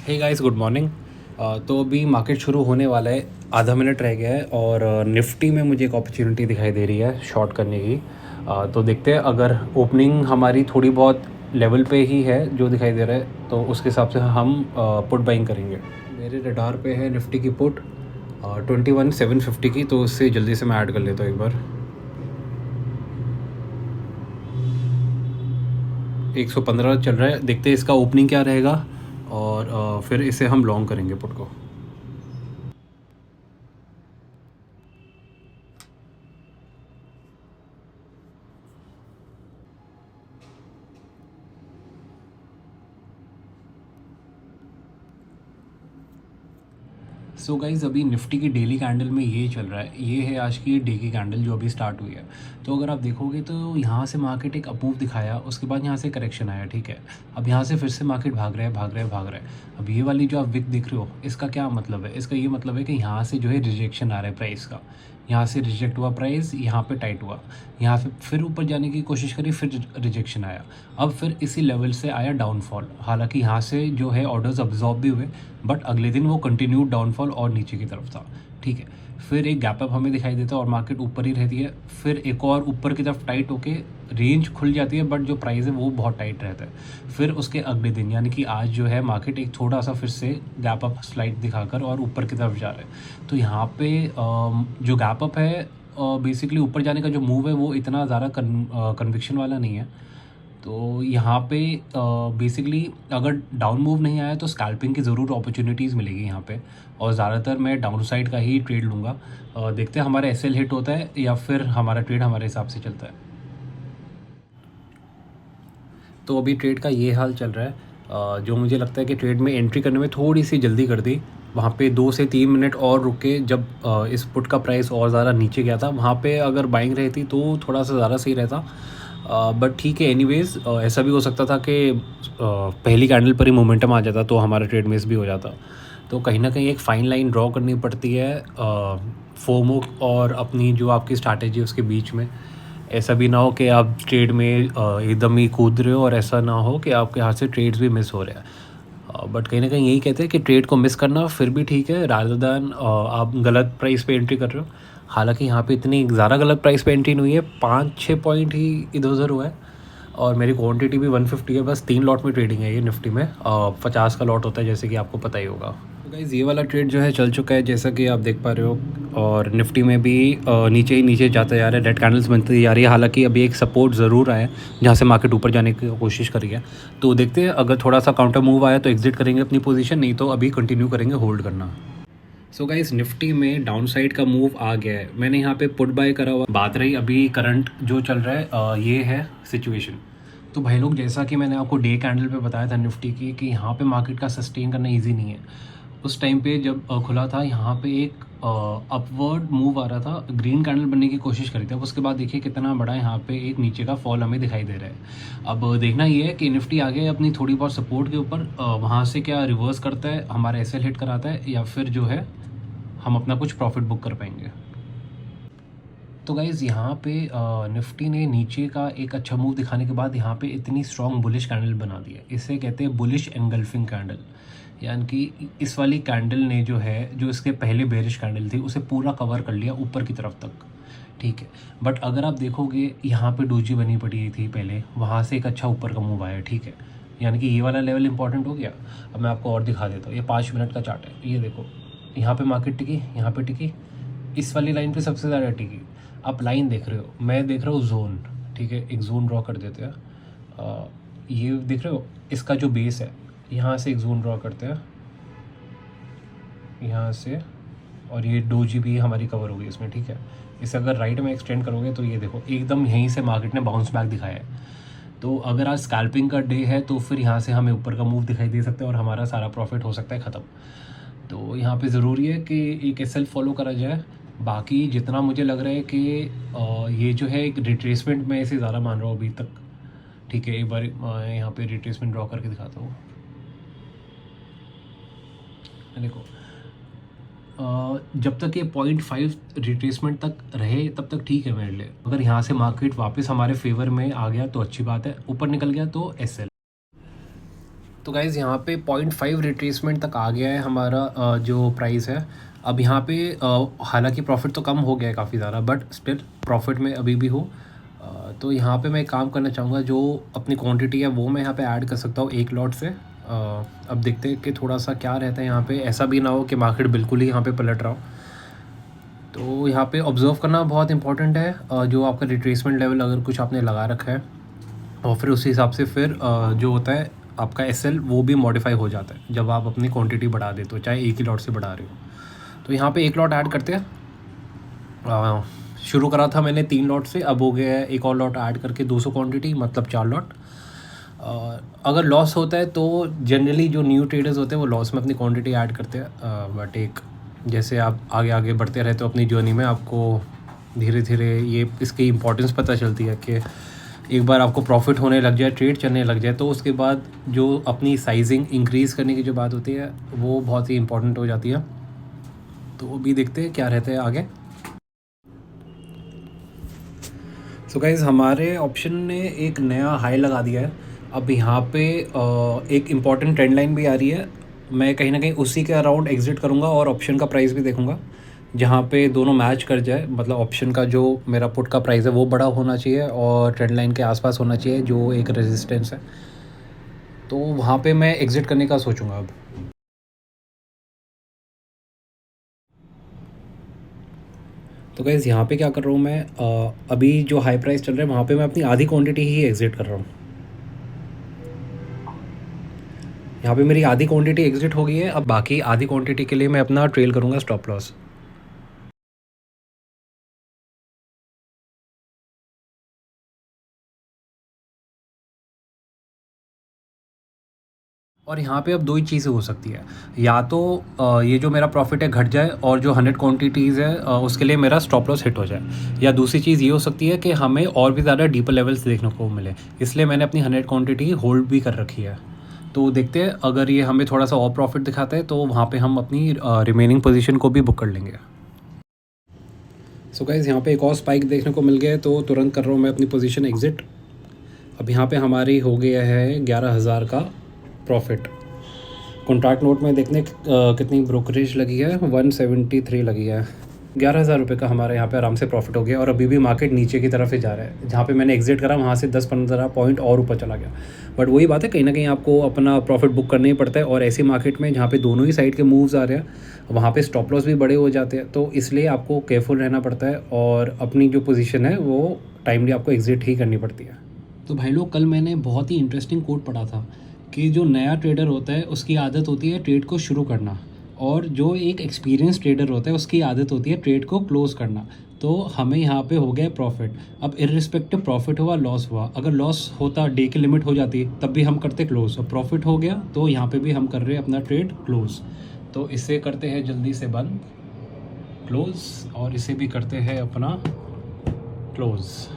Hey guys, good morning. तो अभी market शुरू होने वाला है, आधा मिनट रह गया है और निफ्टी में मुझे एक अपॉर्चुनिटी दिखाई दे रही है शॉर्ट करने की। तो देखते हैं, अगर ओपनिंग हमारी थोड़ी बहुत लेवल पे ही है जो दिखाई दे रहा है तो उसके हिसाब से हम पुट बाइंग करेंगे। मेरे रडार पे है निफ्टी की पुट 21,750 की, तो उससे जल्दी से मैं ऐड कर लेता हूँ एक बार। 115 चल रहा है, देखते हैं इसका ओपनिंग क्या रहेगा और फिर इसे हम लॉन्ग करेंगे पुट को। सो गाइज़, अभी निफ्टी की डेली कैंडल में ये चल रहा है, ये है आज की डे की कैंडल जो अभी स्टार्ट हुई है। तो अगर आप देखोगे तो यहाँ से मार्केट एक अप मूव दिखाया, उसके बाद यहाँ से करेक्शन आया, ठीक है। अब यहाँ से फिर से मार्केट भाग रहा है भाग रहा है भाग रहा है। अब ये वाली जो आप विक देख रहे हो, इसका क्या मतलब है? इसका ये मतलब है कि यहाँ से जो है रिजेक्शन आ रहा है प्राइस का। यहाँ से रिजेक्ट हुआ प्राइस, यहाँ पे टाइट हुआ, यहाँ पे फिर ऊपर जाने की कोशिश करी, फिर रिजेक्शन आया। अब फिर इसी लेवल से आया डाउनफॉल। हालांकि यहाँ से जो है ऑर्डर्स अब्जॉर्ब भी हुए, बट अगले दिन वो कंटिन्यूड डाउनफॉल और नीचे की तरफ था, ठीक है। फिर एक गैप अप हमें दिखाई देता है और मार्केट ऊपर ही रहती है। फिर एक और ऊपर की तरफ टाइट होके रेंज खुल जाती है, बट जो प्राइस है वो बहुत टाइट रहता है। फिर उसके अगले दिन यानी कि आज जो है मार्केट एक थोड़ा सा फिर से गैप अप स्लाइड दिखाकर और ऊपर की तरफ जा रहा है। तो यहाँ पे जो गैप अप है, बेसिकली ऊपर जाने का जो मूव है वो इतना ज़्यादा कन्विक्शन वाला नहीं है। तो यहाँ पे बेसिकली अगर डाउन मूव नहीं आया तो स्कैल्पिंग की ज़रूर अपॉर्चुनिटीज़ मिलेगी यहाँ पे, और ज़्यादातर मैं डाउन साइड का ही ट्रेड लूँगा। देखते हैं हमारा एसएल हिट होता है या फिर हमारा ट्रेड हमारे हिसाब से चलता है। तो अभी ट्रेड का ये हाल चल रहा है। जो मुझे लगता है कि ट्रेड में एंट्री करने में थोड़ी सी जल्दी कर दी, वहाँ पे 2 से 3 मिनट और रुक के जब इस पुट का प्राइस और ज़्यादा नीचे गया था, वहाँ पे अगर बाइंग रहती तो थोड़ा सा ज़्यादा सही रहता। बट ठीक है, एनीवेज ऐसा भी हो सकता था कि पहली कैंडल पर ही मोमेंटम आ जाता तो हमारा ट्रेड मिस भी हो जाता। तो कहीं ना कहीं एक फ़ाइन लाइन ड्रॉ करनी पड़ती है फोमो और अपनी जो आपकी स्ट्रैटेजी उसके बीच में। ऐसा भी ना हो कि आप ट्रेड में एकदम ही कूद रहे हो, और ऐसा ना हो कि आपके हाथ से ट्रेड्स भी मिस हो रहे हैं। बट कहीं ना कहीं यही कहते हैं कि ट्रेड को मिस करना फिर भी ठीक है, रादर दैन आप गलत प्राइस पे एंट्री कर रहे हो। हालांकि यहाँ पे इतनी ज़्यादा गलत प्राइस पे एंट्री नहीं हुई है, 5-6 पॉइंट ही इधर उधर हुआ है, और मेरी क्वांटिटी भी 150 है। बस 3 लॉट में ट्रेडिंग है ये निफ्टी में, 50 का लॉट होता है जैसे कि आपको पता ही होगा। तो गाइज़, ये वाला ट्रेड जो है चल चुका है जैसा कि आप देख पा रहे हो, और निफ्टी में भी नीचे ही नीचे जाता जा रहा है, रेड कैंडल्स बनती जा रही है। हालांकि अभी एक सपोर्ट ज़रूर आया है जहाँ से मार्केट ऊपर जाने की कोशिश करी है। तो देखते हैं, अगर थोड़ा सा काउंटर मूव आया तो एग्जिट करेंगे अपनी पोजीशन, नहीं तो अभी कंटिन्यू करेंगे होल्ड करना। सो गाइस, निफ्टी में डाउन साइड का मूव आ गया है, मैंने यहाँ पे पुट बाय करा हुआ। बात रही अभी करंट जो चल रहा है, ये है सिचुएशन। तो भाई लोग, जैसा कि मैंने आपको डे कैंडल पे बताया था निफ्टी की कि यहाँ पे मार्केट का सस्टेन करना इजी नहीं है। उस टाइम पे जब खुला था, यहाँ पे एक अपवर्ड मूव आ रहा था, ग्रीन कैंडल बनने की कोशिश करी थी। अब उसके बाद देखिए कितना बड़ा यहाँ पे एक नीचे का फॉल हमें दिखाई दे रहा है। अब देखना ये है कि निफ्टी आगे अपनी थोड़ी बहुत सपोर्ट के ऊपर वहाँ से क्या रिवर्स करता है, हमारा एसएल हिट कराता है, या फिर जो है हम अपना कुछ प्रॉफिट बुक कर पाएंगे। तो गाइज़, यहाँ पे निफ्टी ने नीचे का एक अच्छा मूव दिखाने के बाद यहाँ पे इतनी स्ट्रॉन्ग बुलिश कैंडल बना दी है। इसे कहते हैं बुलिश एंगल्फिंग कैंडल, यानी कि इस वाली कैंडल ने जो है, जो इसके पहले बेरिश कैंडल थी उसे पूरा कवर कर लिया ऊपर की तरफ तक, ठीक है। बट अगर आप देखोगे, यहाँ पे डोजी बनी पड़ी थी पहले, वहाँ से एक अच्छा ऊपर का मूव आया, ठीक है। यानी कि ये वाला लेवल इंपॉर्टेंट हो गया। अब मैं आपको और दिखा देता हूँ, ये 5 मिनट का चार्ट है, ये देखो, यहाँ पे मार्केट टिकी, यहाँ पे टिकी, इस वाली लाइन पे सबसे ज़्यादा टिकी। आप लाइन देख रहे हो, मैं देख रहा हूँ जोन, ठीक है। एक जोन ड्रॉ कर देते हैं, ये देख रहे हो, इसका जो बेस है, यहाँ से एक जोन ड्रॉ करते हैं, यहाँ से, और ये डोजी भी हमारी कवर हो गई इसमें, ठीक है। इसे अगर राइट में एक्सटेंड करोगे तो ये देखो, एकदम यहीं से मार्केट ने बाउंस बैक दिखाया है। तो अगर आज स्कैल्पिंग का डे है तो फिर यहाँ से हमें ऊपर का मूव दिखाई दे सकता है और हमारा सारा प्रॉफिट हो सकता है ख़त्म। तो यहाँ पे ज़रूरी है कि एक एसएल फॉलो करा जाए। बाकी जितना मुझे लग रहा है कि ये जो है एक रिट्रेसमेंट में इसे ज़्यादा मान रहा हूँ अभी तक, ठीक है। एक बार यहाँ पे रिट्रेसमेंट ड्रॉ करके दिखाता हूँ। देखो, जब तक ये 0.5 रिट्रेसमेंट तक रहे तब तक ठीक है मेरे लिए। अगर यहाँ से मार्केट वापस हमारे फेवर में आ गया तो अच्छी बात है, ऊपर निकल गया तो एसएल। तो गाइज़ यहाँ पे 0.5 रिट्रेसमेंट तक आ गया है हमारा जो प्राइस है। अब यहाँ पे हालांकि प्रॉफिट तो कम हो गया है काफ़ी ज़्यादा, बट स्टिल प्रॉफिट में अभी भी हो। तो यहाँ पे मैं एक काम करना चाहूँगा, जो अपनी क्वांटिटी है वो मैं यहाँ पे ऐड कर सकता हूँ एक लॉट से। अब देखते हैं कि थोड़ा सा क्या रहता है यहाँ पे। ऐसा भी ना हो कि मार्केट बिल्कुल ही यहाँ पे पलट रहा हो। तो यहाँ पे ऑब्ज़र्व करना बहुत इंपॉर्टेंट है, जो आपका रिट्रेसमेंट लेवल अगर कुछ आपने लगा रखा है, और फिर उसी हिसाब से फिर जो होता है आपका SL वो भी मॉडिफाई हो जाता है जब आप अपनी क्वांटिटी बढ़ा देते हो, चाहे एक ही लॉट से बढ़ा रहे हो। तो यहाँ पे एक लॉट ऐड करते हैं। शुरू करा था मैंने 3 लॉट से, अब हो गया है एक और लॉट ऐड करके 200 क्वांटिटी, मतलब 4 लॉट। अगर लॉस होता है तो जनरली जो न्यू ट्रेडर्स होते हैं वो लॉस में अपनी क्वांटिटी ऐड करते हैं, बट एक जैसे आप आगे आगे बढ़ते रहते हो अपनी जर्नी में, आपको धीरे धीरे ये इसकी इम्पोर्टेंस पता चलती है कि एक बार आपको प्रॉफिट होने लग जाए, ट्रेड चलने लग जाए, तो उसके बाद जो अपनी साइजिंग इंक्रीज़ करने की जो बात होती है वो बहुत ही इंपॉर्टेंट हो जाती है। तो वो भी देखते हैं क्या रहता है आगे। सो गाइज़ हमारे ऑप्शन ने एक नया हाई लगा दिया है। अब यहाँ पे एक इम्पॉर्टेंट ट्रेंड लाइन भी आ रही है। मैं कहीं ना कहीं उसी के अराउंड एग्जिट करूँगा और ऑप्शन का प्राइस भी देखूँगा जहाँ पे दोनों मैच कर जाए। मतलब ऑप्शन का जो मेरा पुट का प्राइस है वो बड़ा होना चाहिए और ट्रेंड लाइन के आसपास होना चाहिए जो एक रेजिस्टेंस है, तो वहाँ पे मैं एग्ज़िट करने का सोचूंगा अब। तो गाइज़ यहाँ पे क्या कर रहा हूँ मैं, अभी जो हाई प्राइस चल रहा है वहाँ पे मैं अपनी आधी क्वांटिटी ही एग्ज़िट कर रहा हूँ। यहाँ पे मेरी आधी क्वांटिटी एग्ज़िट हो गई है। अब बाकी आधी क्वांटिटी के लिए मैं अपना ट्रेल करूँगा स्टॉप लॉस। और यहाँ पे अब 2 ही चीज़ें हो सकती है, या तो ये जो मेरा प्रॉफिट है घट जाए और जो 100 क्वांटिटीज़ है उसके लिए मेरा स्टॉप लॉस हिट हो जाए, या दूसरी चीज़ ये हो सकती है कि हमें और भी ज़्यादा डीपर लेवल्स देखने को मिले। इसलिए मैंने अपनी 100 क्वांटिटी होल्ड भी कर रखी है। तो देखते हैं अगर ये हमें थोड़ा सा और प्रॉफिट दिखाता है तो वहाँ पे हम अपनी रिमेनिंग पोजीशन को भी बुक कर लेंगे। सो गाइज़ यहाँ पे एक और स्पाइक देखने को मिल गया है, तो तुरंत कर रहा हूँ मैं अपनी पोजीशन एग्ज़िट। अब यहाँ पे हमारी हो गया है 11,000 का प्रॉफिट। कॉन्ट्रैक्ट नोट में देखने कितनी ब्रोकरेज लगी है, 173 लगी है। 11,000 रुपये का हमारे यहाँ पे आराम से प्रॉफिट हो गया। और अभी भी मार्केट नीचे की तरफ ही जा रहा है। जहाँ पे मैंने एग्जिट करा वहाँ से 10-15 पॉइंट और ऊपर चला गया। बट वही बात है, कहीं ना कहीं आपको अपना प्रॉफिट बुक करना ही पड़ता है। और ऐसी मार्केट में जहाँ पे दोनों ही साइड के मूव्स आ रहे हैं वहाँ पे स्टॉप लॉस भी बड़े हो जाते हैं। तो इसलिए आपको केयरफुल रहना पड़ता है और अपनी जो पोजीशन है वो टाइमली आपको एग्जिट ही करनी पड़ती है। तो भाई लोग, कल मैंने बहुत ही इंटरेस्टिंग कोट पढ़ा था कि जो नया ट्रेडर होता है उसकी आदत होती है ट्रेड को शुरू करना, और जो एक एक्सपीरियंस ट्रेडर होता है उसकी आदत होती है ट्रेड को क्लोज करना। तो हमें यहाँ पे हो गया प्रॉफिट। अब इर्रिस्पेक्टिव प्रॉफिट हुआ लॉस हुआ, अगर लॉस होता डे की लिमिट हो जाती तब भी हम करते क्लोज। अब प्रॉफिट हो गया तो यहाँ पे भी हम कर रहे हैं अपना ट्रेड क्लोज। तो इसे करते हैं जल्दी से बंद, क्लोज, और इसे भी करते हैं अपना क्लोज़।